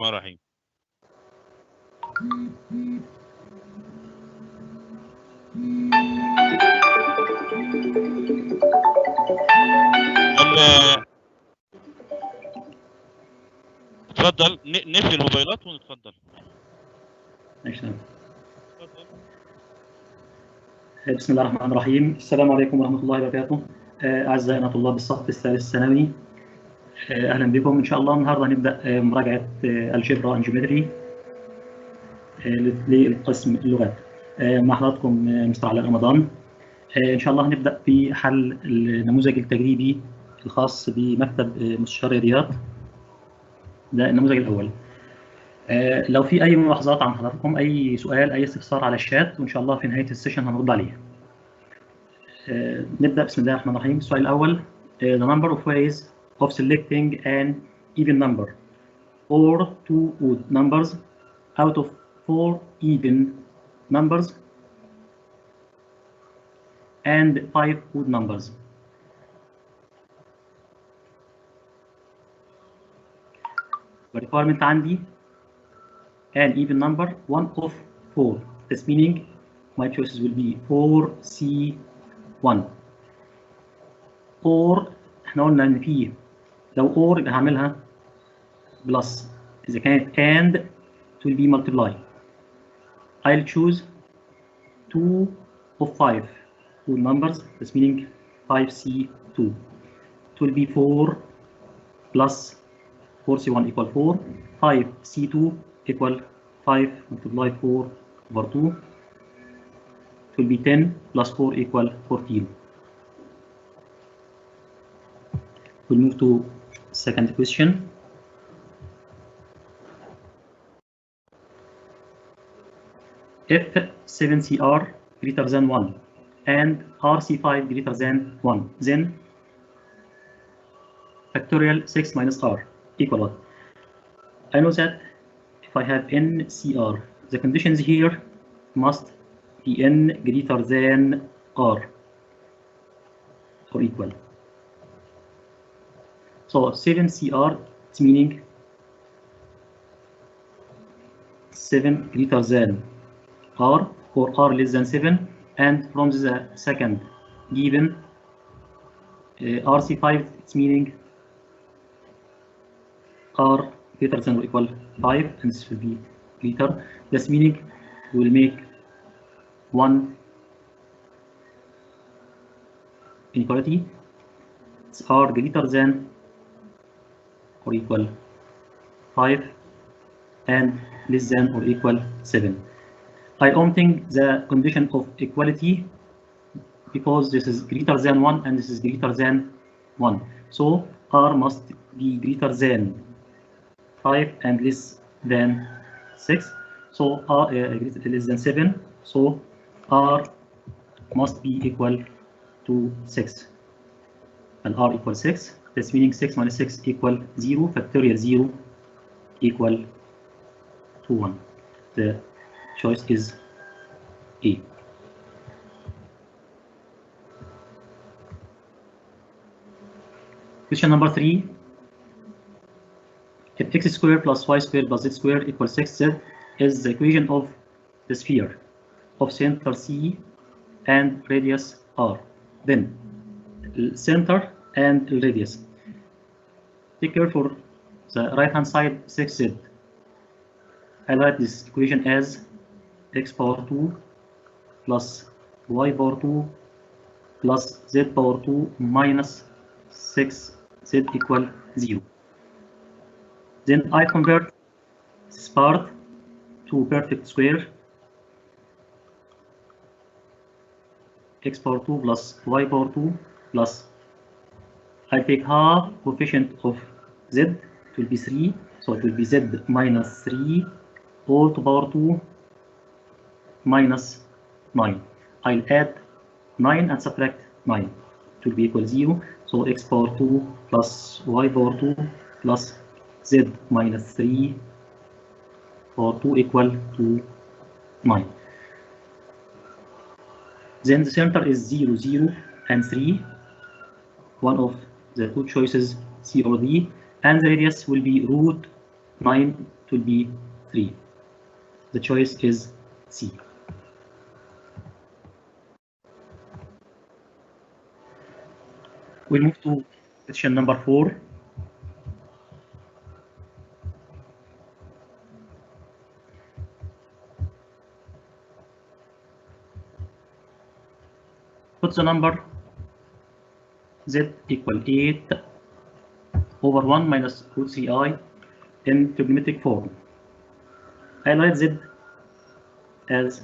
الرحمن الرحيم. اتفضل نقفل الموبايلات ونتفضل. ماشي. بسم الله الرحمن الرحيم. السلام عليكم ورحمة الله وبركاته. أعزائنا طلاب الصف الثالث الثانوي، أهلا بكم. إن شاء الله النهارده هنبدأ مراجعة الجبرا أند جيومتري للقسم اللغات مع حضراتكم مستر علاء رمضان. إن شاء الله هنبدأ بحل النموذج التجريبي الخاص بمكتب مستشار الرياضيات. ده النموذج الأول. لو في أي ملاحظات عن حضراتكم، أي سؤال، أي استفسار على الشات، وإن شاء الله في نهاية السيشن هنرد عليه. نبدأ بسم الله الرحمن الرحيم. السؤال الأول: the number of ways of selecting an even number or two odd numbers out of 4 even numbers and 5 odd numbers. The requirement عندي an even number, one of 4. This meaning my choices will be 4C1. or احنا قلنا ان في لو or يبقى هعملها بلس، اذا كانت and it will be multiply. I'll choose 2 of 5 two numbers, this meaning 5C2. It will be 4 plus 4C1 equal 4, 5C2 equal 5 multiply 4 over 2. It will be 10 plus 4 equal 14. We'll move to second question. If 7CR greater than 1 and RC5 greater than 1, then factorial 6 minus R equal what? I know that if I have NCR, the conditions here must be N greater than R or equal. So 7CR, it's meaning 7 greater than R or R less than 7, and from the second given RC5, it's meaning R greater than or equal 5, and this will be greater. This meaning we will make one inequality. It's R greater than or equal 5 and less than or equal 7. I omitting the condition of equality because this is greater than 1 and this is greater than 1. So R must be greater than 5 and less than 6. So R less than 7. So R must be equal to 6. And R equals 6. This meaning 6 minus 6 equal 0. Factorial 0 equal to 1. The choice is A. Question number 3. If x squared plus y squared plus z squared equals 6z is the equation of the sphere of center C and radius R, then center and radius. Take care for the right hand side 6z. I write this equation as x power 2 plus y power 2 plus z power 2 minus 6z equal 0. Then I convert this part to perfect square. X power 2 plus y power 2 plus I take half coefficient of z, it will be 3, so it will be z minus 3 all to power 2 minus 9. I'll add 9 and subtract 9. It will be equal 0. So x power 2 plus y power 2 plus z minus 3 power 2 equal to 9. Then the center is 0, 0, and 3. One of the two choices, C or D. And the radius will be root 9 it will be 3. The choice is C. We'll move to question number 4. Put the number z equal 8 over 1 minus root 3i in trigonometric form. I write z as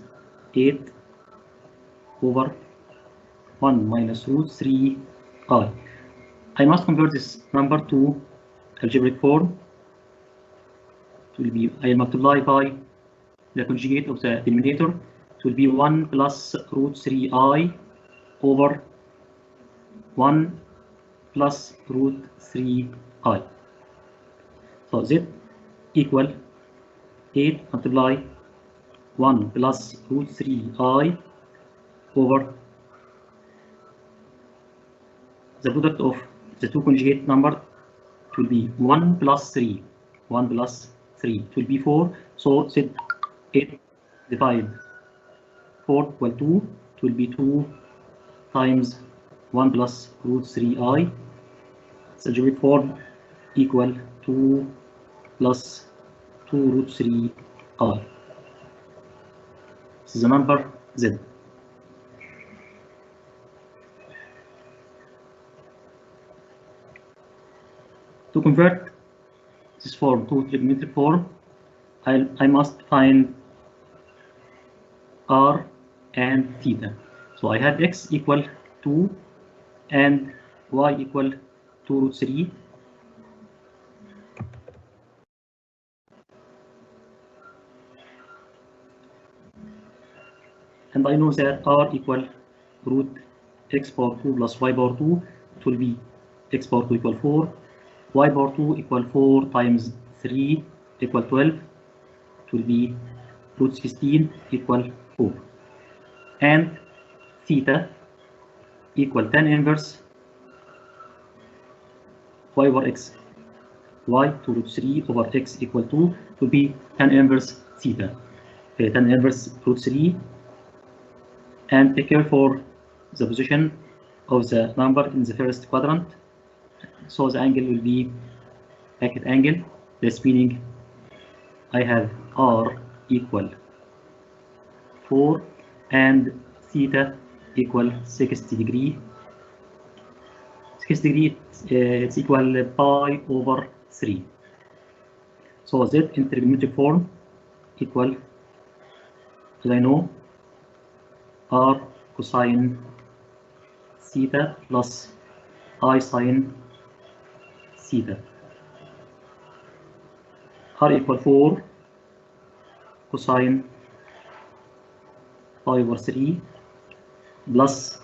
8 over 1 minus root 3i. I must convert this number to algebraic form. It will be, I multiply by the conjugate of the denominator. It will be 1 plus root 3i over 1 plus root 3i. So z equal 8 multiply 1 plus root 3i over the product of the two conjugate number. It will be 1 plus 3. 1 plus 3. It will be 4. So z 8 divided 4 equal 2. It will be 2 times 1 plus root 3i. So algebraic form equal 2 plus 2 root 3i. This is the number z. To convert this form to trigonometric form, I must find r and theta. So I have x equal 2 and y equal 2 root 3. And I know that r equal root x power 2 plus y power 2. It will be x power 2 equal 4. Y power 2 equal 4 times 3 equal 12. It will be root 16 equal 4. And theta equal tan inverse y over x. Y 2 root 3 over x equal 2 will be tan inverse theta. Tan inverse root 3. And take care for the position of the number in the first quadrant. So the angle will be bracket angle. This meaning I have r equal 4 and theta equal 60 degree. 60 degree it's equal pi over 3. So z in trigonometric form equal, as I know, r cosine theta plus I sine theta. R equal 4 cosine pi over 3 plus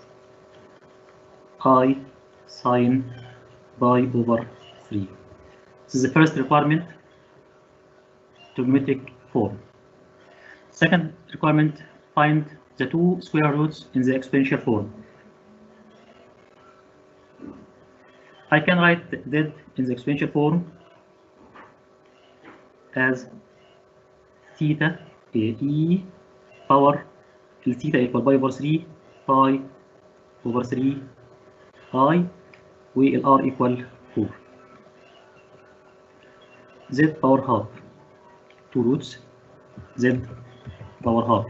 I sine pi over 3. This is the first requirement, trigonometric form. Second requirement, find the two square roots in the exponential form. I can write z in the exponential form as theta e power theta equal pi over 3 pi over 3 I where r equal 4. Z power half, two roots, z power half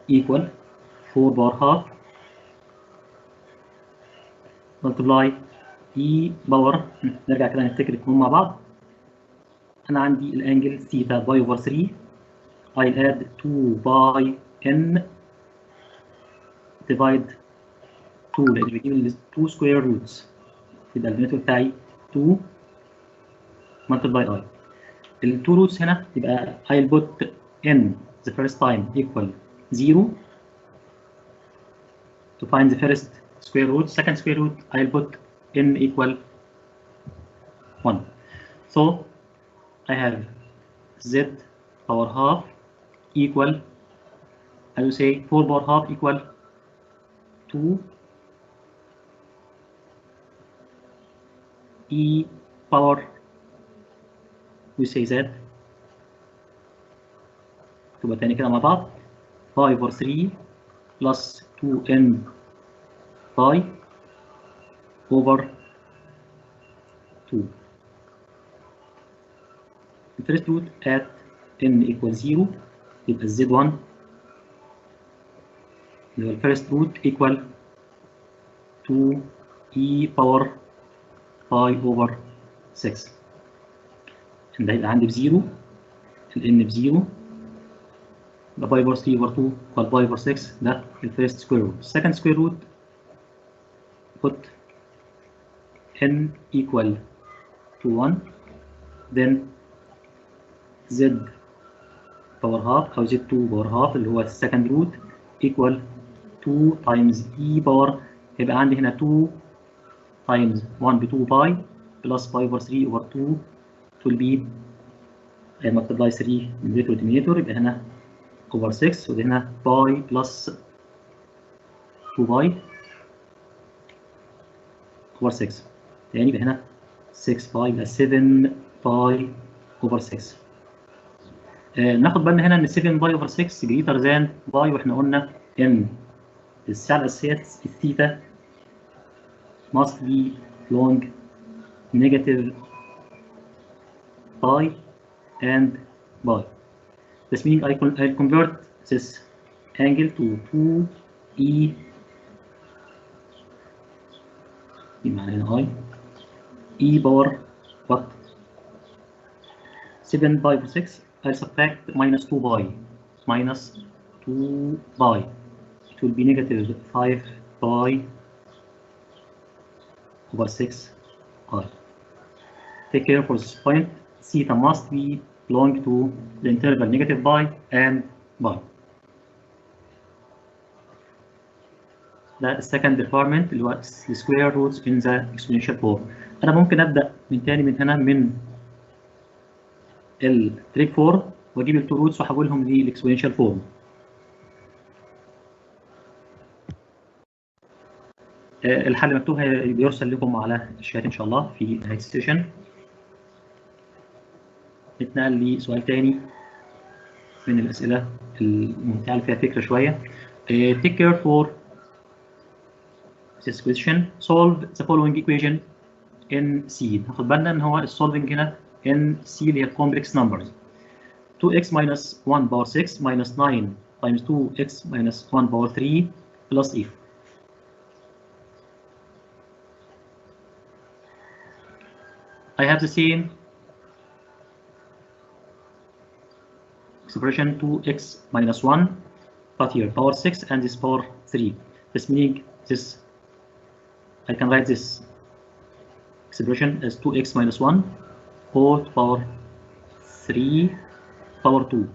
equal 4 power half multiply e باور. نرجع كده نفتكر القانون مع بعض. انا عندي الانجل ثيتا باي اوفر 3. I'll add 2 باي n divide 2 لان بيجيب لي 2 square roots. يبقى الديناميتور بتاعي 2 multiply i. ال 2 roots هنا يبقى I'll put n the first time equal 0 to find the first square root. Second square root I'll put n equal 1. So I have z power half equal, I will say 4 power half equal 2 e power we say that تبقى تاني كده مع بعض 5 over 3 plus 2n pi over 2. The first root at n equals 0 يبقى z1 اللي هو الفيرست روت equal 2e power pi over 6. ده يبقى عندي بزيرو ال n بزيرو يبقى باي over 3 over 2 equal باي over 6. ده الفيرست سكوير روت. السكند سكوير روت put n equal to 1 then z power half أو z2 power half اللي هو السكند روت equal 2 times e power يبقى عندي هنا 2 times 1 ب 2 باي plus pi over 3 over 2 will be multiply 3 من denominator يبقى هنا over 6 وده هنا باي plus 2 باي over 6 يعني يبقى هنا 6 باي يبقى 7 باي over 6. ناخد بالنا هنا ان 7 باي over 6 greater than باي واحنا قلنا ان الساعة الأساسية الثيتا must be long negative pi and pi. This means I'll convert this angle to 2e بمعنى هنا I e power what 7 pi over 6. I'll subtract minus 2 pi minus 2 pi. It will be negative 5 pi over 6 pi. Take care for this point. Theta must be belong to the interval negative pi and pi. ده السكند requirement اللي هو square roots in the exponential form. أنا ممكن أبدأ من تاني من هنا من التريك فورم وأجيب التو روتس وأحولهم للإكسبوننشال فورم. الحل مكتوب بيرسل لكم على الشات إن شاء الله في نهاية السيشن. نتنقل لسؤال تاني من الأسئلة الممتعة اللي فيها فكرة شوية. Take care for this question. Solve the following equation in C. هاخد بالنا إن هو السولفنج هنا in C اللي هي complex numbers. 2x minus 1 power 6 minus 9 times 2x minus 1 power 3 plus if. I have the same expression 2x minus 1 but here power 6 and this power 3. This means this I can write this expression as 2x minus 1 or power 3 power 2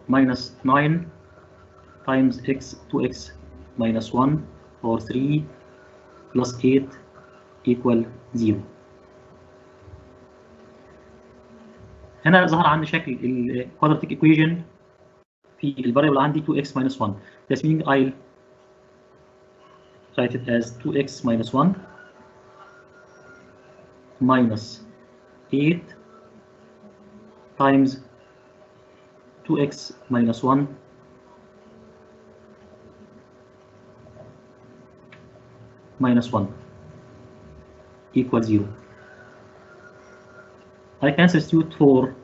minus 9 times x 2x minus 1 power 3 plus 8 equal 0. هنا ظهر عندي شكل ال quadratic equation في الفاريبل عندي 2x minus 1. This means I'll write it as 2x minus 1 minus 8 times 2x minus 1 minus 1 equals 0. I can substitute for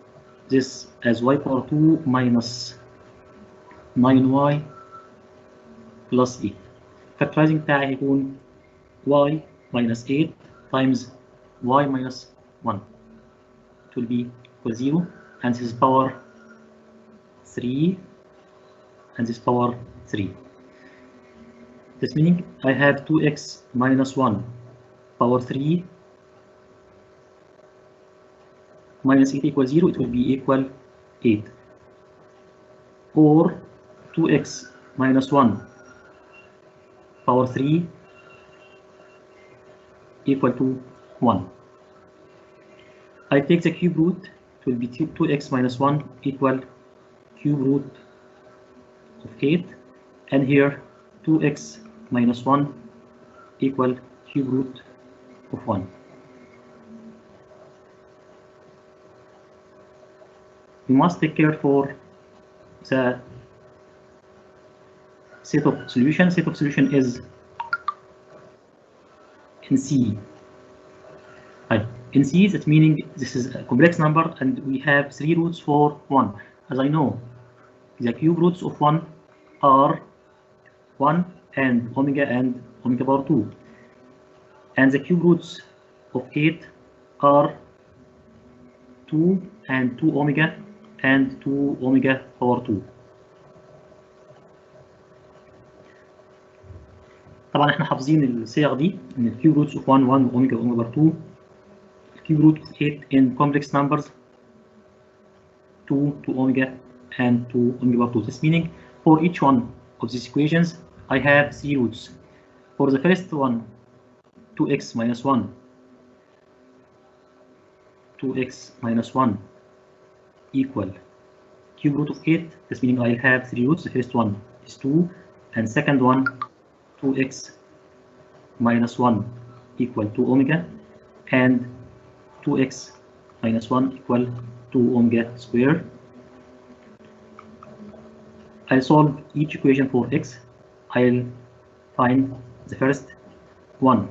this as y power 2 minus 9y plus 8. Factorizing بتاعي هيكون y minus 8 times y minus 1. It will be equal 0 and this is power 3 and this power 3. This meaning I have 2x minus 1 power 3 minus 8 equals 0. It will be equal 8. Or 2x minus 1 power 3 equal to 1. I take the cube root. It will be 2x minus 1 equal cube root of 8. And here 2x minus 1 equal cube root of 1. we must take care for the set of solution. Set of solution is in C. Right. In C, that meaning this is a complex number and we have 3 roots for 1. As I know, the cube roots of 1 are 1 and omega power 2. And the cube roots of 8 are 2 and 2 omega and 2 omega power 2. طبعا احنا حافظين الصيغ دي ان الكيوب روتس اوف 1 1 اوميجا اوميجا بار 2 الكيوب روت اوف 8 in complex numbers 2 2 omega and 2 omega bar 2. This meaning for each one of these equations I have 3 roots. For the first one 2x minus 1 2x minus 1 equal cube root of 8. This meaning I'll have 3 roots. The first one is 2 and second one 2x minus 1 equal 2 omega and 2x minus 1 equal 2 omega square. I'll solve each equation for x. I'll find the first one.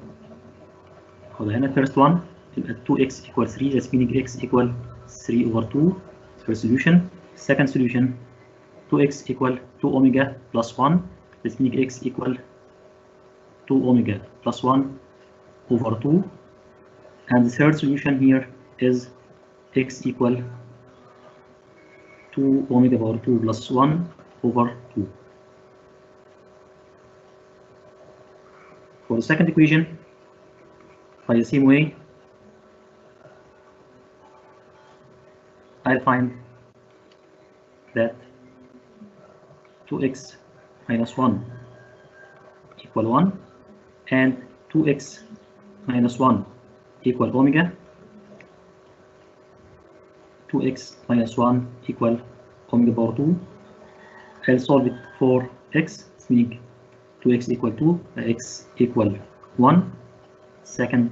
For the first one, 2x equal 3. That's meaning x equal 3 over 2. First solution. Second solution, 2x equal 2 omega plus 1. That's meaning x equal 2 omega plus 1 over 2. And the third solution here is x equal 2 omega power 2 plus 1 over 2. For the second equation, by the same way, I'll find that 2x minus 1 equal 1 and 2x minus 1 equal omega, 2x minus 1 equal omega power 2. I'll solve it for x, meaning 2x equal 2, x equal 1. Second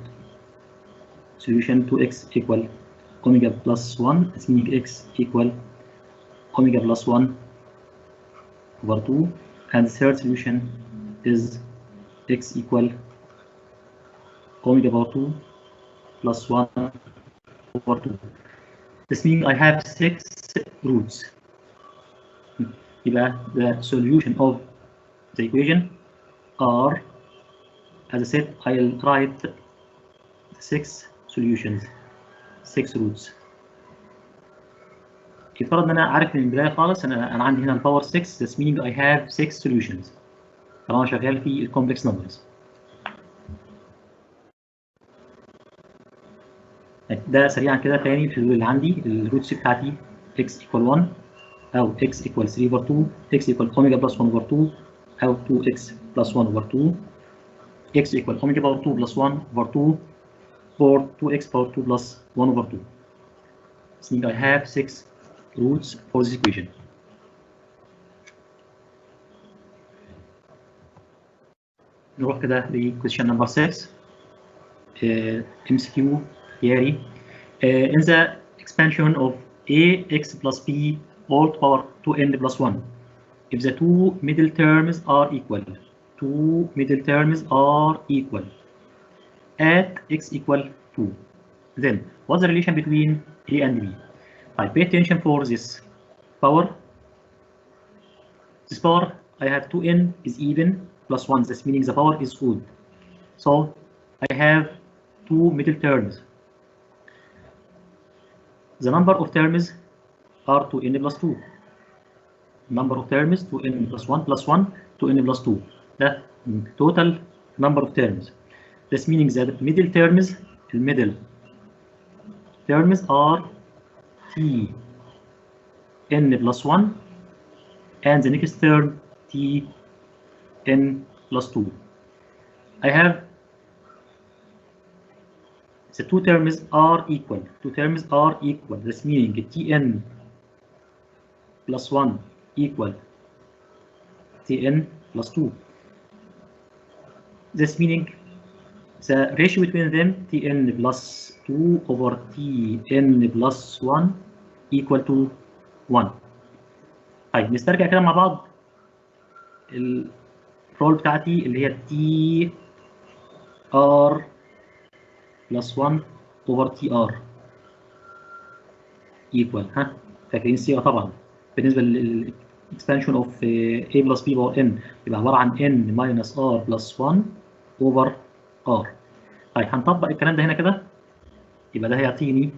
solution, 2x equal omega plus 1, that's meaning x equal omega plus 1 over 2. And the third solution is x equal omega power 2 plus 1 over 2. This means I have 6 roots. The solution of the equation are, as I said, I'll write 6 solutions, 6 roots. يفترض ان انا عارف من البدايه خالص انا عندي هنا الباور 6. This meaning I have 6 solutions. طالما شغال في الكومبلكس نمبرز. ده سريعا كده تاني الحلول اللي عندي. الروتس بتاعتي x equal 1 او x equal 3 over 2 x equal omega plus 1 over 2 او 2x plus 1 over 2 x equal omega power 2 plus 1 over 2 or 2x power 2 plus 1 over 2. This means I have 6 roots for this equation. نروح كده ل question number 6. MCQ theory. In the expansion of ax plus b all to power 2n plus 1, if the two middle terms are equal, at x equal 2, then what's the relation between a and b? I pay attention for this power. This power I have 2n is even plus 1. This meaning the power is odd. So I have 2 middle terms. The number of terms are 2n plus 2. Number of terms 2n plus 1 plus 1 2n plus 2. The total number of terms. This meaning that middle terms are t n plus 1 and the next term t n plus 2. I have the two terms are equal. This meaning tn plus 1 equal tn plus 2. This meaning the ratio between them tn plus 2 over tn plus 1 equal to 1. طيب نسترجع كده مع بعض الرول بتاعتي اللي هي تي ار بلس 1 اوفر تي ار ايكوال فاكرين الصيغه طبعا بالنسبه للاكسبانشن اوف a بلس b باور n يبقى عباره عن n ماينس r بلس 1 اوفر r. طيب هنطبق الكلام ده هنا كده، يبقى ده هيعطيني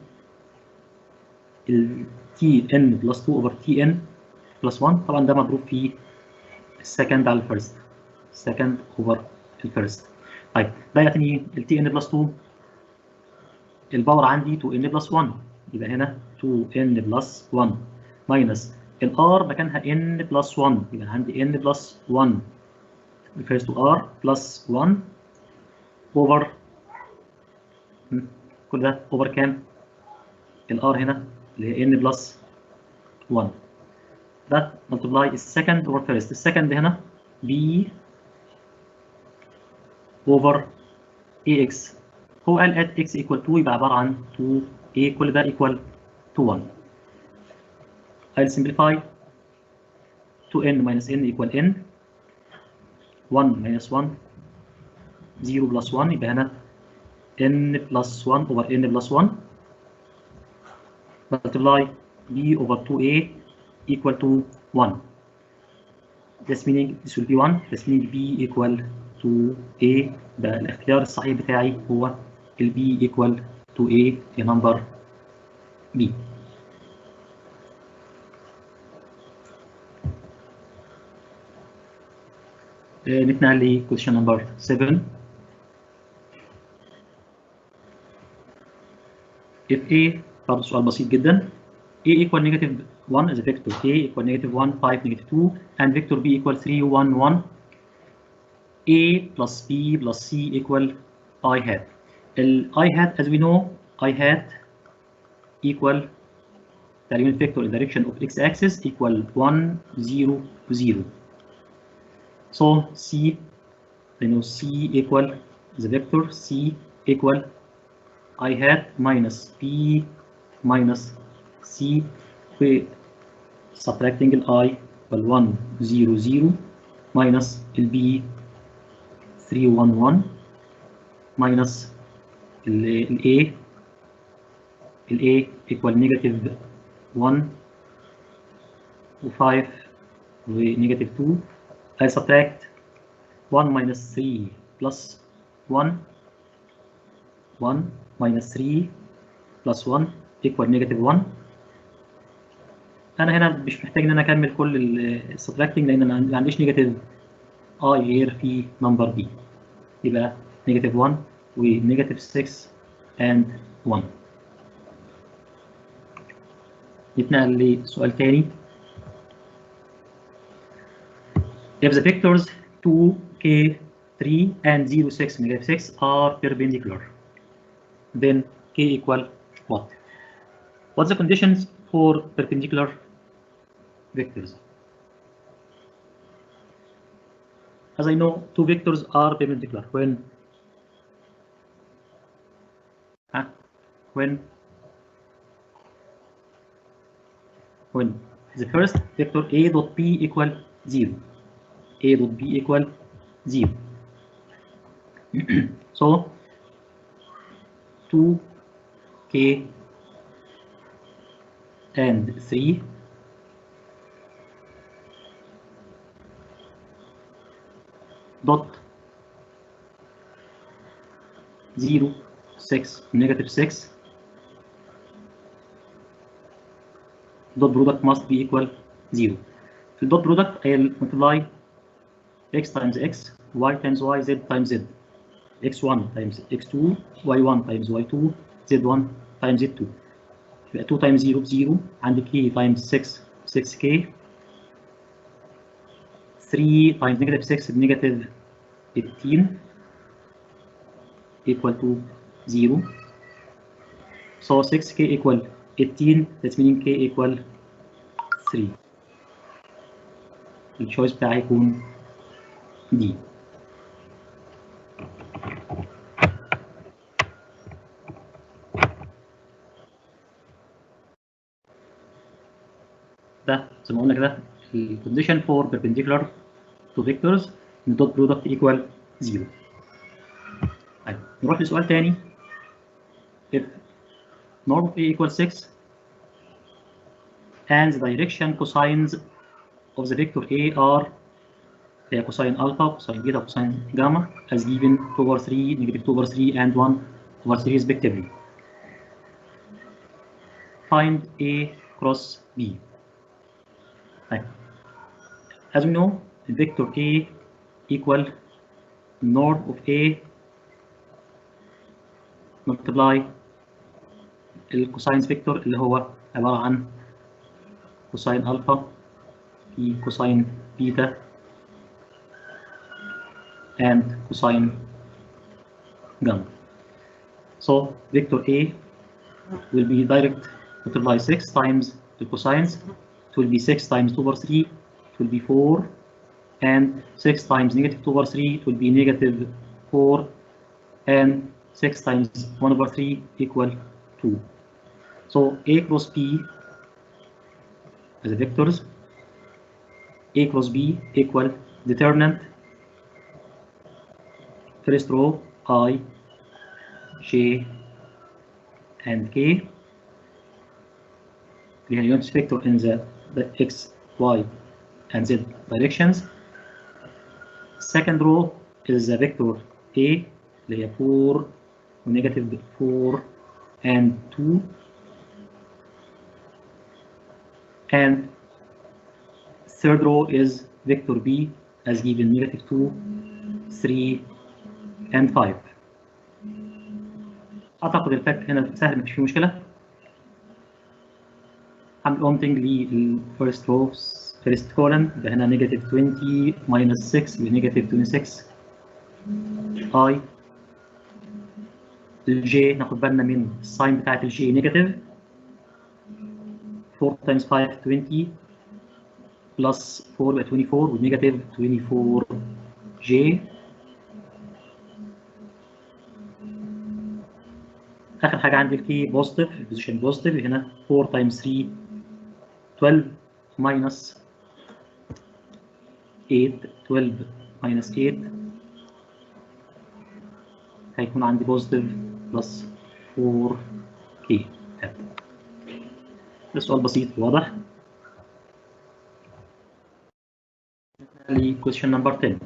ال tn بلس 2 اوفر tn بلس 1، طبعا ده مضروب في السكند على الفيرست، سكند اوفر الفيرست. طيب ده يعطيني ال tn بلس 2، الباور عندي 2n بلس 1، يبقى هنا 2n بلس 1 ماينس الار مكانها n بلس 1، يبقى عندي n بلس 1 refers to r بلس 1 اوفر كل ده اوفر كام؟ الار هنا اللي هي n بلس 1. ده multiply السكند اوفر فيرست، السكند هنا b اوفر ax، هو قال at x equal 2 يبقى عباره عن 2a، كل ده equal to 1. I'll simplify 2n minus n equal n، 1 minus 1 0 plus 1، يبقى هنا n plus 1 over n plus 1 multiply b over 2a equal to 1. This meaning this will be 1. This meaning b equal to a. ده الاختيار الصحيح بتاعي هو ال b equal to a number b. نتنقل ل question number 7. If a، برضه سؤال بسيط جدا. a equal negative 1 is a vector a equal negative 1 5 negative 2 and vector b equal 3 1 1. a plus b plus c equal I hat. I hat as we know I hat equal the unit vector in the direction of x-axis equal 1 0 0. So c, you know, c equal the vector c equal I hat minus b minus c, we subtracting I equal 1 0 0 minus b 3 1 1 minus A equal negative 1 و5 ونيجاتيف 2. I subtract 1 minus 3 plus 1 1 minus 3 plus 1 equal negative 1. أنا هنا مش محتاج إن أنا أكمل كل السبتراكتنج لأن أنا ما عنديش نيجاتيف I غير في نمبر B، يبقى نيجاتيف 1 ونيجاتيف 6 and 1. نتنقل لسؤال تاني. If the vectors 2, k, 3 and 0, 6, negative 6 are perpendicular, then k equal what? What's the conditions for perpendicular vectors? As I know, two vectors are perpendicular when the first vector a dot b equal 0, a dot b equal 0. So 2k and 3 dot 0 6 negative 6 dot product must be equal 0. في الدوت product I'll multiply x times x, y times y, z times z, x1 times x2, y1 times y2, z1 times z2. يبقى 2 times 0 0، عندي k times 6 6k، 3 times negative 6 بنيجاتيف 18 equal to 0. So 6k equal 18, that's meaning k equal 3. الشويس بتاعي يكون D. ده زي ما قلنا كده الكونديشن فور perpendicular تو فيكتورز ان دوت برودكت ايكوال 0. طيب نروح لسؤال تاني. if norm of a equals 6 and the direction cosines of the vector a are cosine alpha, cosine beta, cosine gamma as given 2 over 3, negative 2 over 3 and 1 over 3 respectively. Find a cross b. طيب as we know vector a equal norm of a multiply الكوساينز فيكتور اللي هو عبارة عن كوساين ألفا في كوساين بيتا and cosine gamma. So vector A will be direct multiply 6 times the cosines. It will be 6 times 2 over 3. It will be 4. And 6 times negative 2 over 3. It will be negative 4. And 6 times 1 over 3 equal 2. So A cross B as a vectors. A cross B equal determinant first row I, J, and K. We have unit vector in the X, Y, and Z directions. Second row is the vector A اللي هي 4 ونيجاتيف 4 and 2. And third row is vector B as given negative 2, 3 and 5. أعتقد الفك هنا سهل مفيش فيه مشكلة. هعمل اومتنج للفيرست رو فيرست كولن يبقى هنا نيجاتيف 20 minus 6 بنيجاتيف 26 اي. الجي ناخد بالنا من الساين بتاعت الجي نيجاتيف 4 times 5 20 بلس 4 يبقى 24 ونيجاتيف 24 جي. اخر حاجه عندي الكي بوزيتيف بوزيشن بوزيتيف هنا 4 times 3 12 minus 8 12 minus 8 هيكون عندي بوزيتيف بلس 4 كي. ده سؤال بسيط واضح. question number 10.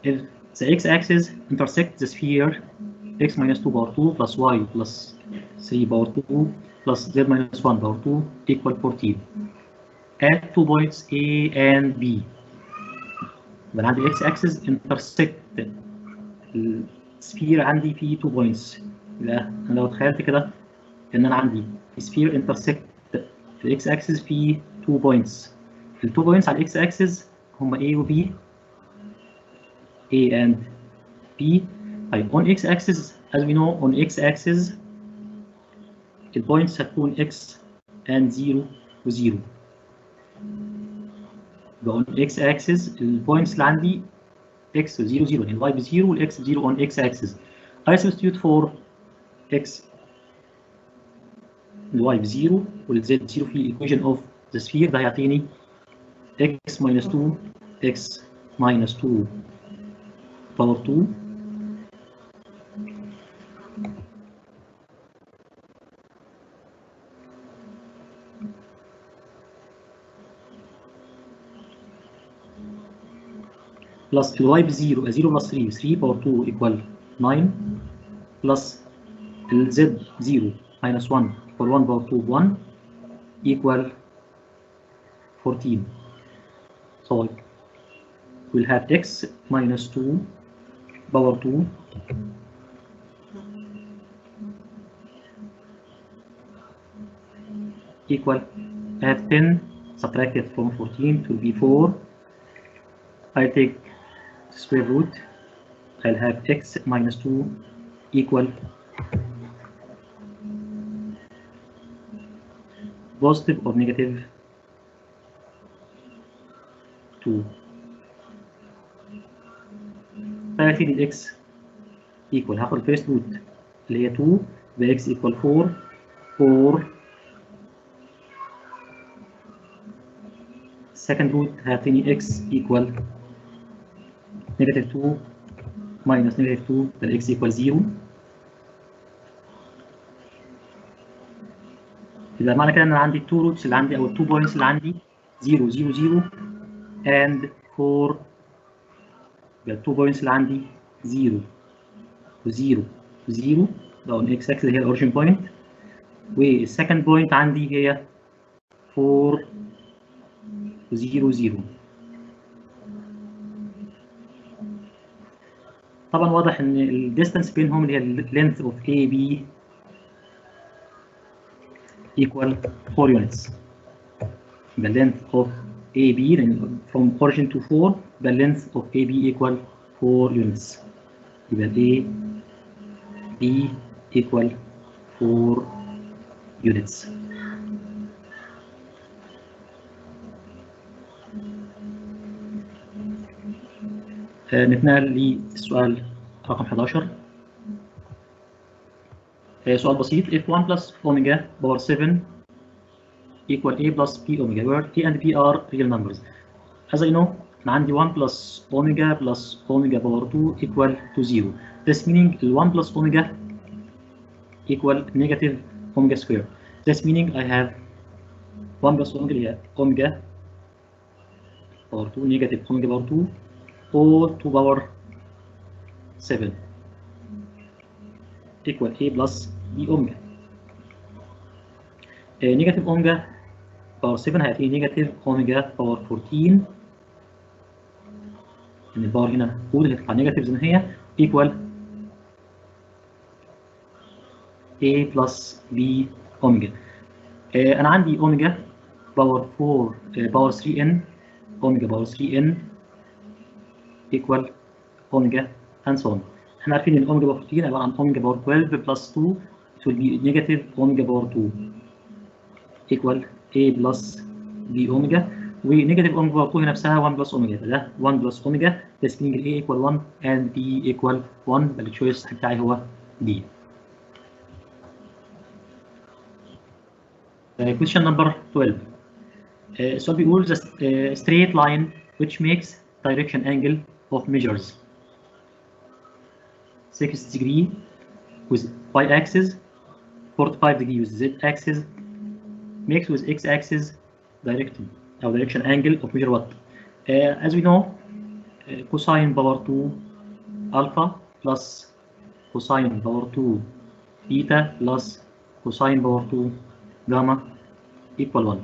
If the x-axis intersects the sphere x minus 2 power 2 plus y plus 3 power 2 plus z minus 1 power 2 equal 14 at 2 points A and B. يبقى عندي x-axis intersect السفير عندي فيه 2 points. يبقى انا لو تخيلت كده ان انا عندي sphere intersect الاكس اكسس فيه 2 points. ال 2 points على الاكس اكسس هم A و B. A and B. طيب on x axis as we know on x axis البوينتس هتكون x and 0 و 0. يبقى on x axis البوينتس اللي عندي x و 0 0 يعني y ب 0 والx 0 on x axis. I substitute for x y ب 0 والz 0 في equation of the sphere. ده هيعطيني x minus 2 x minus 2 power 2 plus ال y ب 0 0 plus 3 3 power 2 equal 9 plus ال z 0 minus 1 equal 1 power 2 1 equal 14. So we'll have x minus 2 power 2 equal, I have 10 subtracted from 14 to be 4. I take square root, I'll have x minus 2 equal positive or negative 2. فهتيجي الاكس equal هاخد الفيرست روت اللي هي 2 يبقى x equal 4 4 second root هيعطيني x equal negative 2 minus negative 2 ده x equal 0. يبقى معنى كده ان انا عندي التو روتس اللي عندي او التو بوينتس اللي عندي 0 0 0 and 4. يبقى التو بوينتس اللي عندي 0 و0 و0 ده اون اكس اكسس هي الاوريجن بوينت، والسكند بوينت عندي هي 4 و0 0. طبعا واضح ان الديستانس بينهم اللي هي اللينث اوف اي بي equal 4 units. The length of AB from origin to 4 the length of AB equal 4 units. يبقى A B equal 4 units. نتنقل للسؤال رقم 11. سؤال بسيط. If 1 plus omega power 7 equal A plus B omega, where A and B are real numbers. As I know, أنا عندي 1 plus omega plus omega power 2 equal to 0. This meaning 1 plus omega equal negative omega square. This meaning I have 1 plus omega هي omega power 2 negative omega power 2 all to power 7 equal A plus B omega. Negative omega power 7 هيعطيني negative omega power 14. ان الباور هنا اول هتطلع نيجاتيف زي ما هي equal A plus B اوميجا. انا عندي اوميجا باور 4 باور 3 n اوميجا باور 3 n equal اوميجا and so on. احنا عارفين ان اوميجا باور 14 عباره عن اوميجا باور 12 plus 2 it will be negative اوميجا باور 2 equal A plus B اوميجا، ونيجاتيف اوميجا باور 2 هي نفسها 1 بلس اوميجا، ده 1 بلس اوميجا. ده meaning A equal 1 and B equal 1. فالتشويس بتاعي هو D. Question number 12. السؤال بيقول the straight line which makes direction angle of measures 60 degree with y axis, 45 degree with z axis, makes with x axis direction angle of measure what? As we know, cosine power 2 alpha plus cosine power 2 beta plus cosine power 2 gamma equal 1.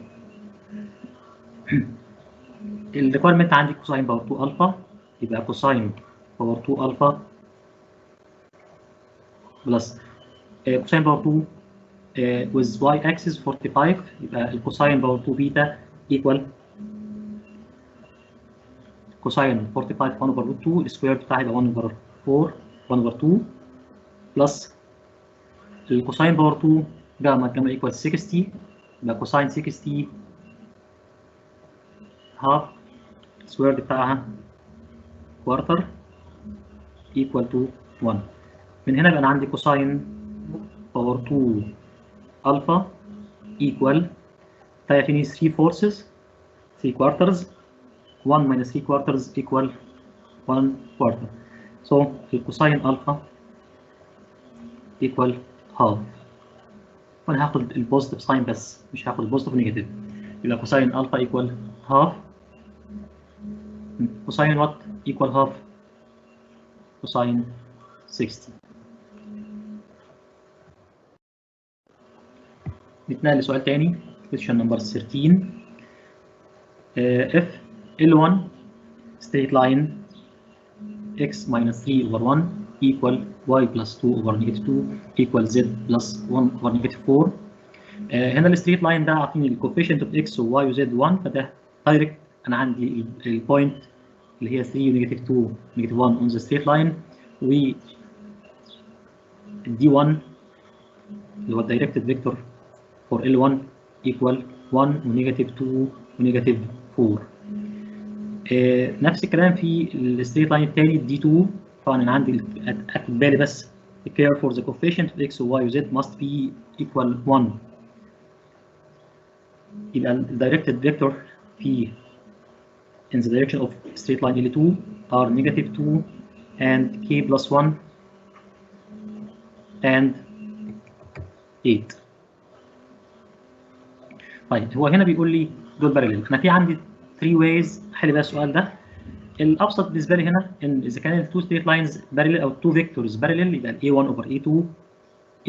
الريكويرمنت عندي كوساين باور 2 الفا، يبقى كوساين باور 2 الفا بلس كوساين باور 2 with y axis 45، يبقى الكوساين باور 2 بيتا equal كوساين 45 1 over 2 السكوير بتاعي يبقى 1 over 4 1 over 2 بلس الكوساين باور 2 جاما equal 60، يبقى كوساين 60 half السكوير بتاعها كوارتر equal to 1. من هنا يبقى انا عندي كوساين باور 2 الفا equal هيعطيني 3 فورسز 3 كوارترز 1 minus 3 quarters equal 1 quarter. So الكوساين الفا equal half. وانا هاخد البوزيتيف ساين بس مش هاخد البوزيتيف ونيجاتيف، يبقى كوساين الفا equal half. كوساين وات equal half كوساين 60. نتنقل لسؤال تاني. question number 13. If L1 straight line x minus 3 over 1 equal y plus 2 over negative 2 equal z plus 1 over negative 4. هنا الستريت لاين ده عاطيني الكوفيشنت اوف x و y و z 1، فده دايركت انا عندي البوينت اللي هي 3 ونيجاتيف 2 نيجاتيف 1 اون ذا ستريت لاين، و دي 1 اللي هو الدايركتد فيكتور فور L1 equal 1 ونيجاتيف 2 ونيجاتيف 4. نفس الكلام في الستريت لاين الثاني دي 2. طبعا انا عندي اخد بالي بس care for the coefficient of x و y و z must be equal 1. يبقى الدايركتد فيكتور في in the direction of straight line L2 are -2 and k plus 1 and 8. طيب هو هنا بيقول لي دول بارلل. انا في عندي 3 ways احل بقى السؤال ده. الابسط بالنسبه لي هنا ان اذا كان التو ستريت لاينز بارلل او التو فيكتورز بارلل يبقى ال A1 over A2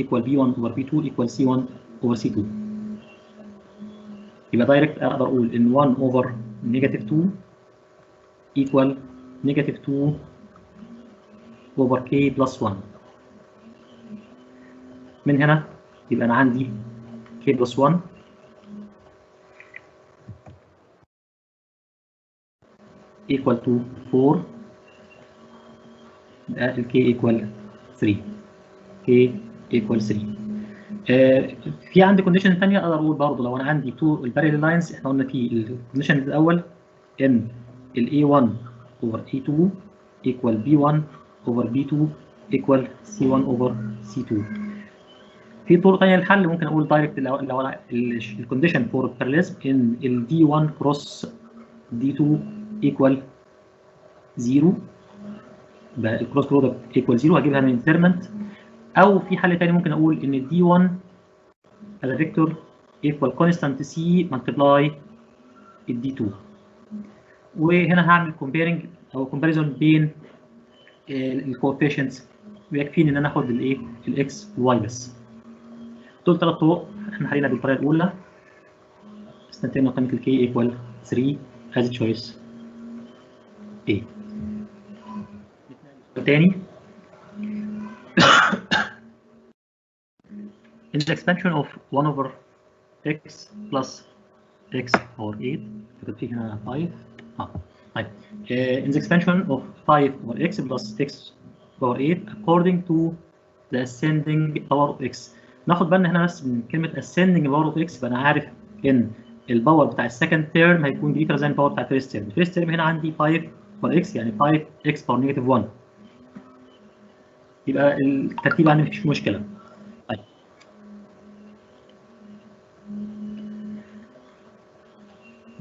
equal B1 over B2 equal C1 over C2. يبقى دايركت اقدر اقول ان 1 over -2 equal -2 over K plus 1. من هنا يبقى انا عندي K plus 1 equal to 4. يبقى ال K equal 3. K equal 3. في عندي كونديشن ثانيه اقدر اقول برضه لو انا عندي تو البارallel لاينز. احنا قلنا في الكونديشن الاول ان ال A1 over A2 equal B1 over B2 equal C1 over C2. في طرق ثانيه للحل ممكن اقول دايركت لو انا الكونديشن فور باراليزم ان ال D1 cross D2 equal 0. يبقى الكروس برودكت equal 0 هجيبها من انترمنت. او في حل ثاني ممكن اقول ان D1 as a vector equal constant C multiply ال D2. وهنا هعمل comparing او comparison بين الكوفيشنتس ويكفيني ان انا اخد الايه الاكس والواي بس. دول ثلاث طرق احنا حلينا بالطريقه الاولى. استنتجنا قيمه الكي equal 3 as choice A. الثاني in the expansion of 1 over x plus x power 8 كتبت فيه هنا 5 طيب in the expansion of 5 over x plus x power 8 according to the ascending power of x. ناخد بالنا هنا بس من كلمه ascending power of x. يبقى انا عارف ان الباور بتاع السكند تيرم هيكون greater than الباور بتاع الفيرست تيرم. الفيرست تيرم هنا عندي 5 over x يعني 5x power negative 1. يبقى الترتيب عندي مفيش مشكله. طيب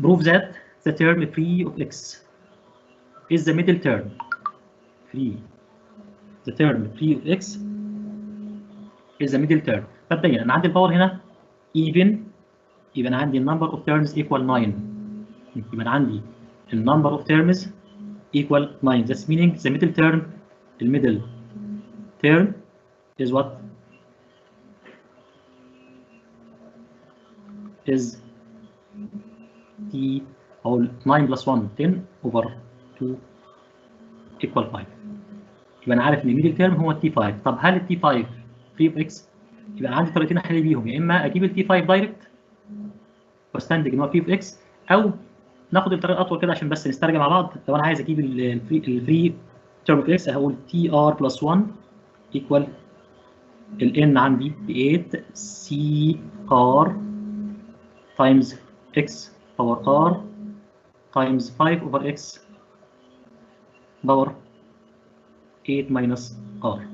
prove that the term free of x is the middle term. The term free of x is the middle term. مبدئيا انا عندي الباور هنا even. يبقى انا عندي number of terms equal 9. يبقى انا عندي number of terms equal 9. That's meaning the middle term is what? Is t or 9 plus 1 10 over 2 equal 5. يبقى انا عارف ان الميدل تيرم هو التي 5. طب هل التي 5 فري اوف اكس؟ يبقى عندي طريقتين احل بيهم. يا اما اجيب التي 5 دايركت واستنتج ان هو فري اوف اكس، او ناخد الطريقه الاطول كده عشان بس نسترجع مع بعض. لو انا عايز اجيب الفري تيرم اوف اكس هقول تي ار بلس 1 ايكوال الان عندي ب 8 سي ار تايمز اكس باور ار تايمز 5 اوفر اكس باور 8 ماينس ار.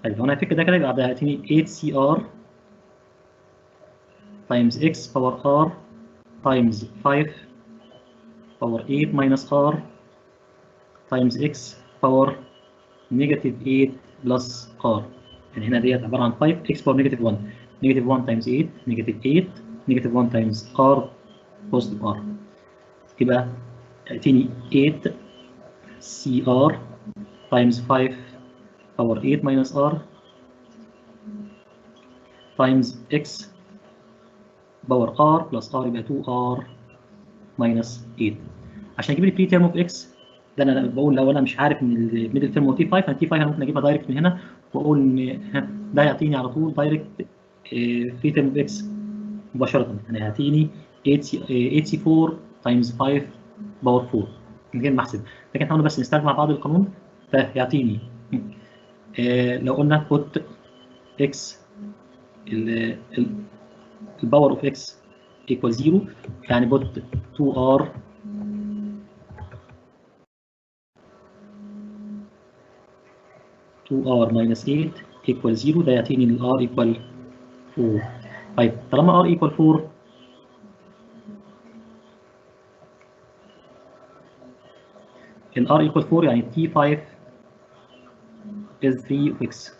طيب لو انا هفك ده كده يبقى ده هيعطيني 8 سي ار تايمز اكس باور ار تايمز 5 باور 8 ماينس ار تايمز اكس باور نيجاتيف 8 بلس ار. يعني هنا ديت عباره عن 5 اكس باور نيجاتيف 1. نيجاتيف 1 تايمز 8 نيجاتيف 8 نيجاتيف 1 تايمز ار بوزيتيف ار. يبقى يعطيني 8 سي ار تايمز 5 باور 8 ماينس ار تايمز اكس باور ار بلس ار يبقى 2 ار ماينس 8. عشان اجيب البري تيرم اوف اكس ده انا بقول لو انا مش عارف ان الميدل تيرم هو تي 5 فالتي 5 انا ممكن اجيبها دايركت من هنا واقول ان ده يعطيني على طول دايركت فري تيرم اوف اكس مباشره. يعني هيعطيني 8 سي 4 تايمز 5 باور 4 من غير ما احسب. لكن احنا بس نستخدم مع بعض القانون فيعطيني لو قلنا put اكس الباور اوف اكس equal 0 يعني put 2r minus 8 equal 0. ده يعطيني ال r equal 4. طيب طالما r equal 4 R equal 4 يعني T5 is 3 of x.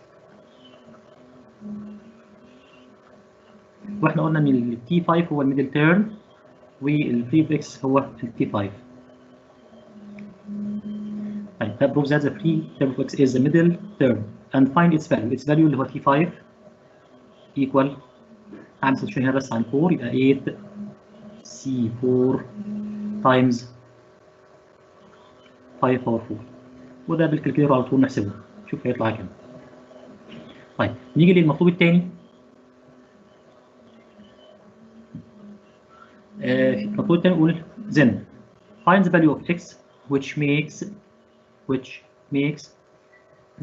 واحنا قلنا ان ال T5 هو الميدل تيرم وال 3 of x هو ال T5. طيب that proves that the 3 term of x is the middle term and find its value. Its value اللي هو T5 equal هعمل سبستيوشن هنا بس عن 4 يبقى 8 C4 times 5 باور 4 وده بالكالكوليتر على طول نحسبه شوف هيطلع كام. طيب نيجي للمطلوب الثاني. المطلوب الثاني بيقول then find the value of x which makes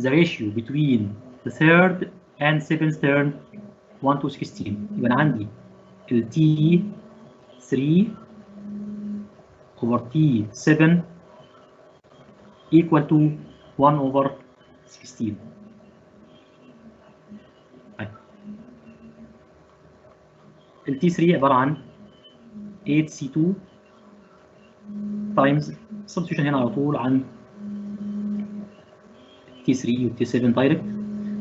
the ratio between the third and seventh term 1 to 16. يبقى انا عندي ال T3 over T7 equal to 1 over 16. طيب ال T3 عبارة عن 8C2 times substitution هنا على طول عن T3 و T7 دايركت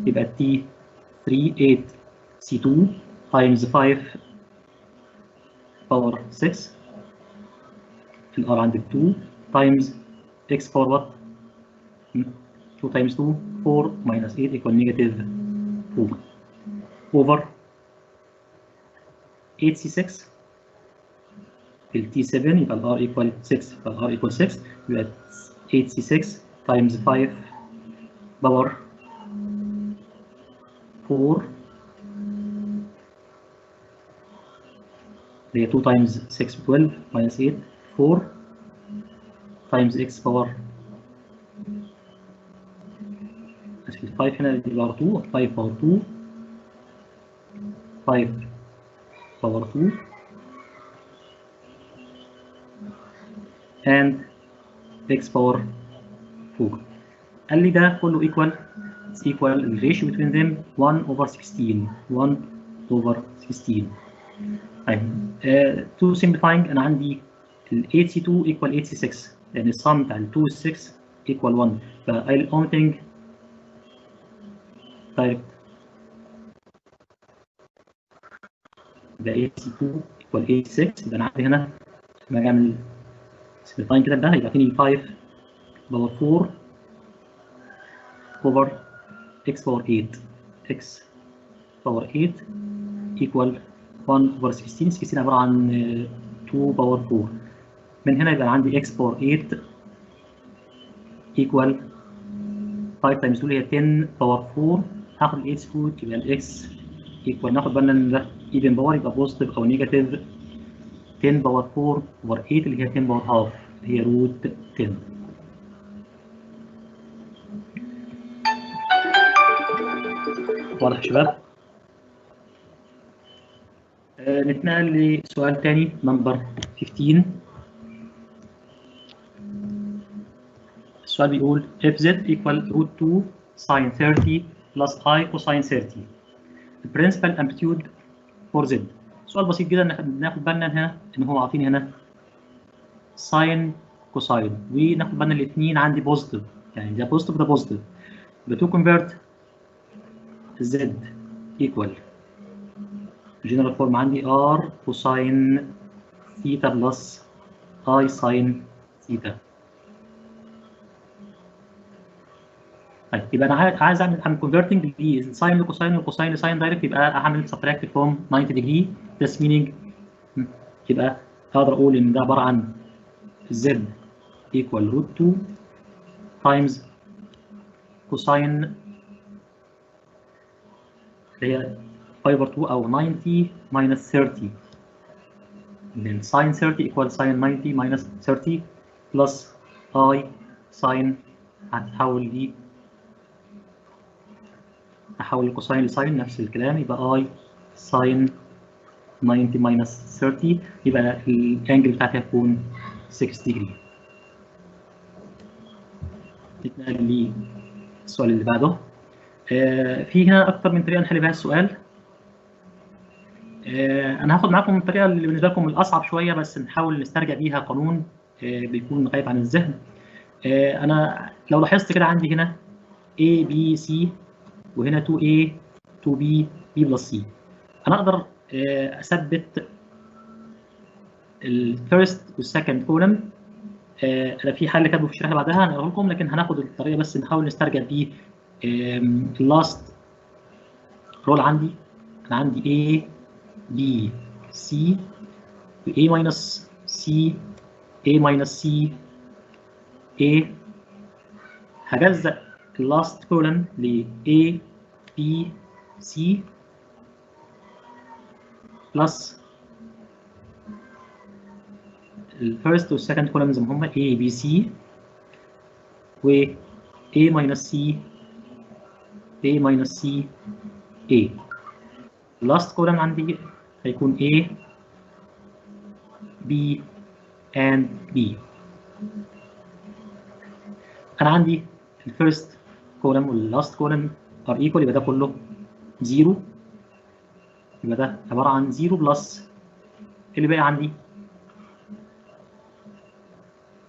يبقى T3 8C2 times 5 باور 6 ال R عندك 2 times x باور what؟ 2 times 2 4 minus 8 equal negative 4 over 8C6 في ال T7 يبقى ال R equal 6 يبقى ال R equal 6 يبقى 8C6 times 5 باور 4 اللي هي 2 times 6 12 minus 8 4 times x باور 5 هنا يبقى 2 5 باور 2 5 باور 2 and x باور 4 قال لي ده كله equal it's equal the ratio between them 1 over 16 1 over 16. طيب to simplifying انا عندي ال 8C2 equal 8C6 لان السم بتاع ال 2 و 6 equal 1 ف I'll omitting direct يبقى 8C2 equal 8C6 يبقى انا عندي هنا لما اجي اعمل simplifying كده ده هيبقى فيني 5 باور 4 over x باور 8 x باور 8 equal 1 over 16 16 عبارة عن 2 باور 4 من هنا يبقى عندي x باور 8 equal 5 times 2 اللي هي 10 باور 4 هاخد ال 8 سكوت يبقى ال x equal ناخد بالنا ان ده even باور يبقى بوزيتيف او نيجاتيف 10 باور 4 over 8 اللي هي 10 باور هاف اللي هي روت 10. واضح يا شباب؟ نتنقل لسؤال تاني نمبر 15. السؤال بيقول if z equal root 2 sin 30 plus I cosine 30 the principal amplitude for z. سؤال بسيط جدا ناخد بالنا هنا ان هو عاطيني هنا ساين كوساين وناخد بالنا الاثنين عندي بوزيتيف يعني ده بوزيتيف وده بوزيتيف يبقى تو كونفيرت z equal الجنرال فورم عندي r كوساين ثيتا بلس I ساين ثيتا. طيب يبقى انا عايز اعمل كونفرتنج لساين لكوساين والكوساين لساين دايركت يبقى اعمل سبتراكت فروم 90 ديجري ذس مينينج يبقى اقدر اقول ان ده عباره عن z equal root 2 times كوساين اللي هي 5 over 2 او 90 minus 30 then sin 30 equal sin 90 minus 30 plus I sin هتحول دي احول الكوساين لساين نفس الكلام يبقى I sin 90 minus 30 يبقى الانجل بتاعتي هتكون 6 ديجري. نتنقل للسؤال اللي بعده. في هنا اكتر من طريقه نحل بها السؤال. انا هاخد معاكم الطريقه اللي بالنسبه لكم الاصعب شويه بس نحاول نسترجع بيها قانون بيكون غايب عن الذهن. انا لو لاحظت كده عندي هنا A B C وهنا 2A 2B B بلس C. انا اقدر اثبت الفيرست والسكند كولم. انا في حل كاتبه في الشريحه اللي بعدها هنقراه لكم، لكن هناخد الطريقه بس نحاول نسترجع بيه. اللاست رول عندي انا عندي A B C و A minus C A minus C A. هجزأ اللاست كولم ل A B C بلس الفيرست والسكند كولم زي ما هم A B C و A minus C A minus C A. اللاست كولم عندي هيكون A B and B. انا عندي الفيرست كولم واللاست كولم ار ايكوال، يبقى ده كله 0، يبقى ده عباره عن 0 بلس اللي باقي عندي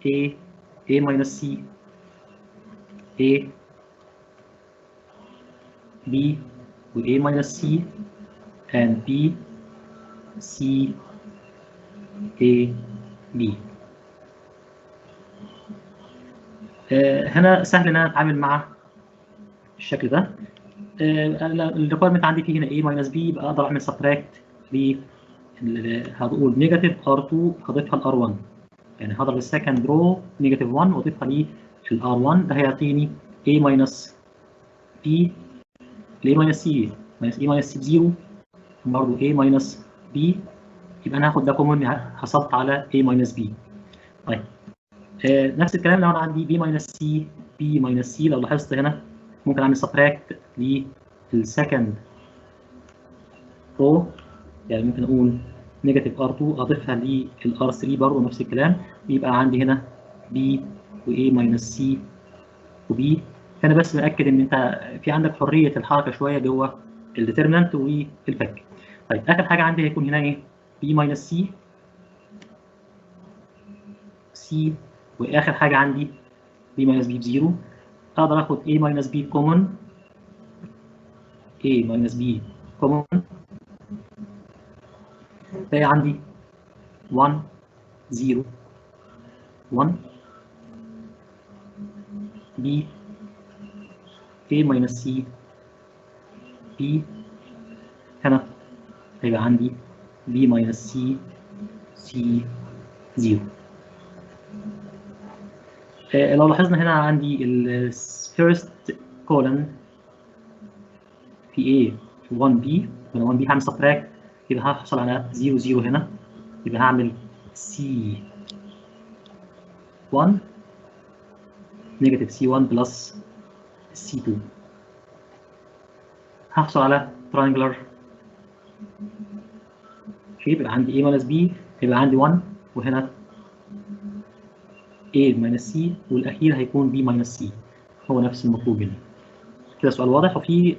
A A minus C A B و A minus C and B C A B. هنا سهل ان انا اتعامل مع الشكل ده. الريكويرمنت عندي فيه هنا A minus B، يبقى اقدر اعمل سبتراكت ل هقول نيجاتيف R2 هضيفها ل R1، يعني هضرب السكند رو نيجاتيف 1 واضيفها لل R1، ده هيعطيني A minus B ل A minus C minus A minus C بزيرو، برضه A minus B، يبقى انا هاخد ده كومون حصلت على A minus B. طيب نفس الكلام لو انا عندي B minus C B minus C، لو لاحظت هنا ممكن اعمل سبتراكت للسكند رو، يعني ممكن اقول نيجاتيف R2 اضيفها لل R3 برضه نفس الكلام، يبقى عندي هنا B و A minus C و B. فانا بس مأكد ان انت في عندك حريه الحركه شويه جوه الديترمنت والفك. طيب اخر حاجه عندي هيكون هنا ايه؟ B minus C C، واخر حاجه عندي B minus B بزيرو. اقدر اخد A minus B كومون A minus B كومون، تلاقي عندي 1 0 1 B A minus C B. هنا هيبقى عندي B minus C C 0. لو لاحظنا هنا عندي الفيرست كولن في A في 1 B، ولا 1 B هعمل سبتراكت، يبقى هحصل على 0 0 هنا، يبقى هعمل C 1 نيجاتيف C 1 بلس C 2، هحصل على ترينجلر شيب، يبقى عندي A minus B، يبقى عندي 1 وهنا A minus C، والاخير هيكون B minus C، هو نفس المطلوب هنا. كده سؤال واضح. وفي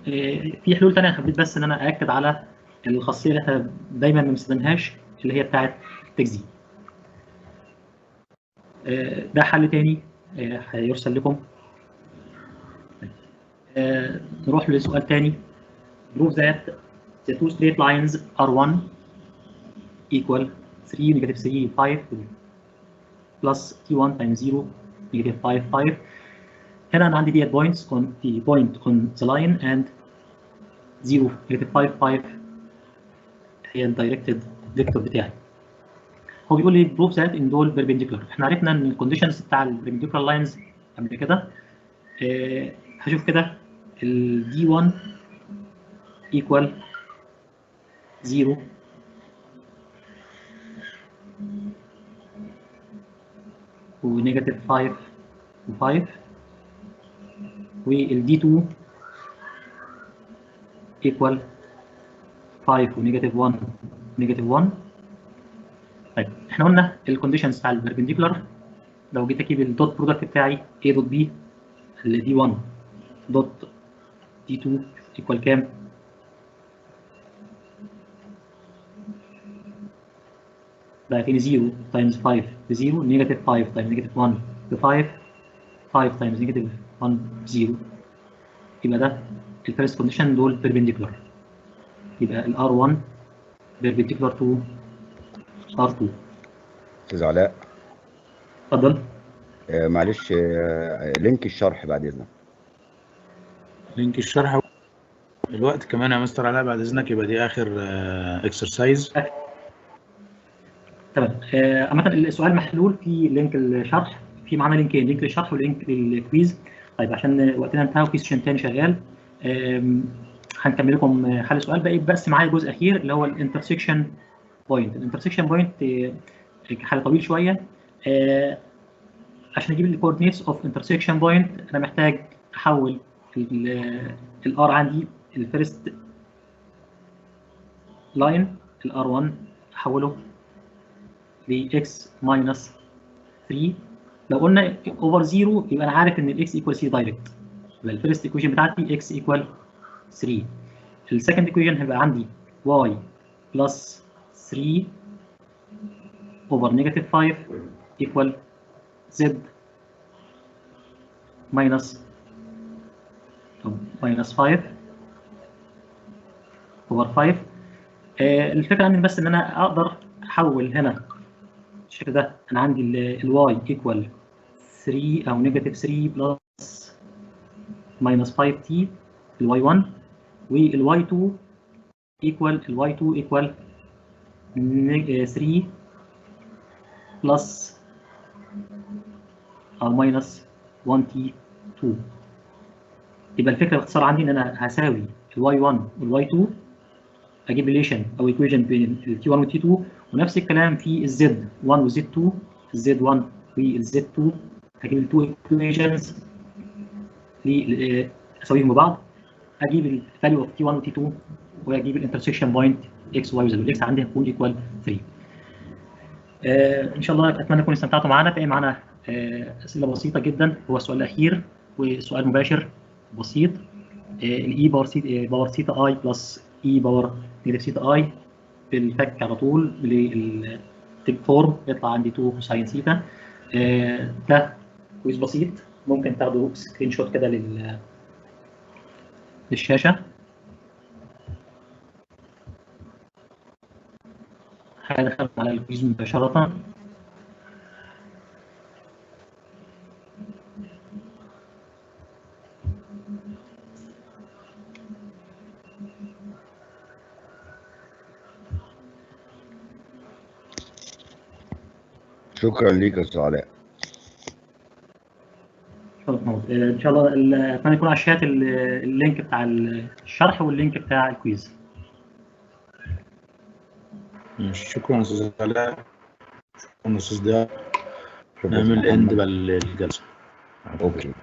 في حلول ثانيه حبيت بس ان انا اكد على الخاصيه اللي احنا دايما ما بنستخدمهاش، اللي هي بتاعه التجزيء. ده حل ثاني هيرسل لكم. نروح لسؤال ثاني. prove that the two straight lines R1 equal 3 negative 3 5 plus T1 times 0 negative 5 5. هنا انا عندي ديت points on the point on the line and 0 negative 5 5 هي الدايركتد فيكتور بتاعي. هو بيقول لي prove that ان دول perpendicular. احنا عرفنا ان الكونديشنز بتاع البربنديكولار لاينز قبل كده. هشوف كده ال D1 equal 0 ونيجاتيف 5 و5، وال D2 equal 5 ونيجاتيف 1 نيجاتيف 1. طيب احنا قلنا الكونديشنز بتاع البربنديكولار، لو جيت اجيب الدوت برودكت بتاعي A دوت B اللي D1 دوت D2 equal كام؟ ده هيديني 0 تايمز 5 ب 0، نيجاتيف 5 تايمز نيجاتيف 1 ب 5، 5 تايمز نيجاتيف 1 0 يبقى ده الفيرست كونديشن دول بيربنديكولار، يبقى الار 1 بيربنديكولار تو ار 2. استاذ علاء اتفضل. معلش لينك الشرح بعد اذنك. لينك الشرح الوقت كمان يا مستر علاء بعد اذنك، يبقى دي اخر اكسرسايز. تمام. عامة السؤال محلول في لينك الشرح، في معانا لينكين، لينك للشرح ولينك للكويز. طيب عشان وقتنا انتهى وكويستشن تاني شغال، هنكمل لكم حل السؤال. باقي بس معايا جزء اخير اللي هو الانترسكشن بوينت. الانترسكشن بوينت حل طويل شويه. عشان اجيب الكوردينيتس اوف انترسكشن بوينت انا محتاج احول الار عندي الفيرست لاين الار 1 احوله ل x minus 3. لو قلنا اوفر 0 يبقى انا عارف ان الاكس ايكوال سي دايركت، يبقى الفيرست ايكويشن بتاعتي اكس ايكوال 3. السكند ايكويشن هيبقى عندي y بلس 3 اوفر نيجاتيف 5 ايكوال z ماينس 5 اوفر 5. الفكره عندي بس ان انا اقدر احول هنا الشكل ده. انا عندي الواي ايكوال 3 او نيجاتيف 3 بلس ماينس 5 تي الواي 1، والواي 2 ايكوال 3 بلس او ماينس 1 تي 2. يبقى الفكره باختصار عندي ان انا هساوي الواي 1 والواي 2، اجيب ريليشن او ايكويشن بين التي 1 والتي 2، ونفس الكلام في الزد 1 والزد 2، الزد 1 والزد 2 هجيب التو ايكويشنز اساويهم ببعض، اجيب الفاليو اوف تي 1 وتي 2 واجيب الانترسكشن بوينت اكس واي وزد. الاكس عندي هتكون ايكوال 3. ان شاء الله اتمنى تكونوا استمتعتوا معانا. باقي معانا اسئله بسيطه جدا، هو السؤال الاخير وسؤال مباشر بسيط. الاي باور سيتا اي بلس اي باور نيجاتيف سيتا اي بالفك على طول بالتيك فورم يطلع عندي 2 ساين سيتا. ده كويس بسيط، ممكن تاخدوا سكرين شوت كده للشاشه. هدخل على الكويز مباشره. شكرا ليك يا استاذ علاء. ان شاء الله اتمنى يكون على الشات اللينك بتاع الشرح واللينك بتاع الكويز. شكرا استاذ علاء، شكرا استاذ ضياء. شكرا نعمل أستاذ اند محمد. بقى للجلسه. اوكي.